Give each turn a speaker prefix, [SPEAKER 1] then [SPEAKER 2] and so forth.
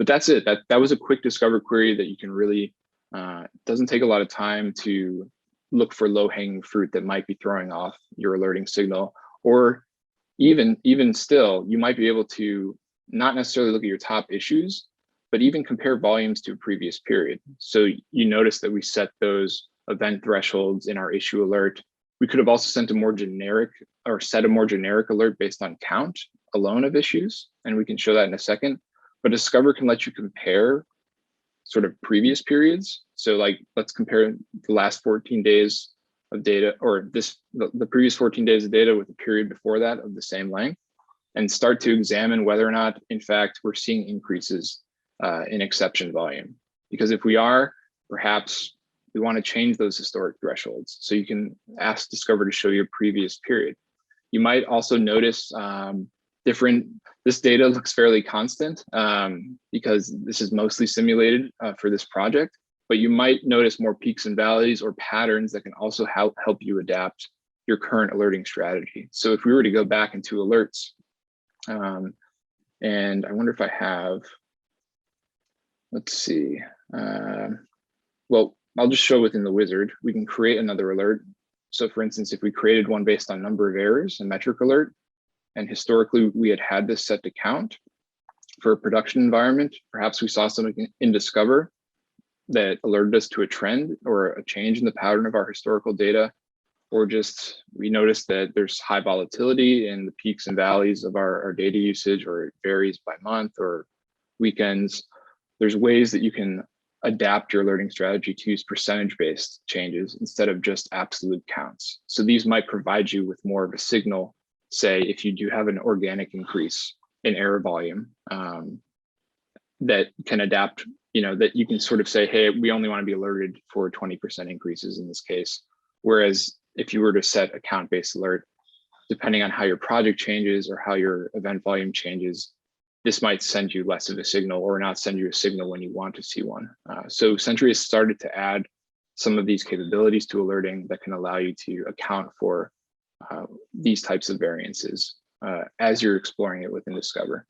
[SPEAKER 1] but that's it. That was a quick Discover query that you can really, doesn't take a lot of time to look for low-hanging fruit that might be throwing off your alerting signal. Or even still, you might be able to not necessarily look at your top issues, but even compare volumes to a previous period. So you notice that we set those event thresholds in our issue alert. We could have also sent a more generic or set a more generic alert based on count alone of issues, and we can show that in a second. But Discover can let you compare sort of previous periods. So like, let's compare the last 14 days of data, or the previous 14 days of data with the period before that of the same length, and start to examine whether or not, in fact, we're seeing increases in exception volume. Because if we are, perhaps we want to change those historic thresholds. So you can ask Discover to show you a previous period. You might also notice this data looks fairly constant because this is mostly simulated for this project, but you might notice more peaks and valleys or patterns that can also help you adapt your current alerting strategy. So if we were to go back into alerts, and I wonder if I have, let's see. Well, I'll just show within the wizard, we can create another alert. So for instance, if we created one based on number of errors, a metric alert, and historically we had this set to count for a production environment, perhaps we saw something in Discover that alerted us to a trend or a change in the pattern of our historical data, or just we noticed that there's high volatility in the peaks and valleys of our data usage, or it varies by month or weekends. There's ways that you can adapt your alerting strategy to use percentage-based changes instead of just absolute counts. So these might provide you with more of a signal, say, if you do have an organic increase in error volume that can adapt, that you can sort of say, hey, we only want to be alerted for 20% increases in this case. Whereas if you were to set a count-based alert, depending on how your project changes or how your event volume changes, this might send you less of a signal or not send you a signal when you want to see one. So Sentry has started to add some of these capabilities to alerting that can allow you to account for these types of variances as you're exploring it within Discover.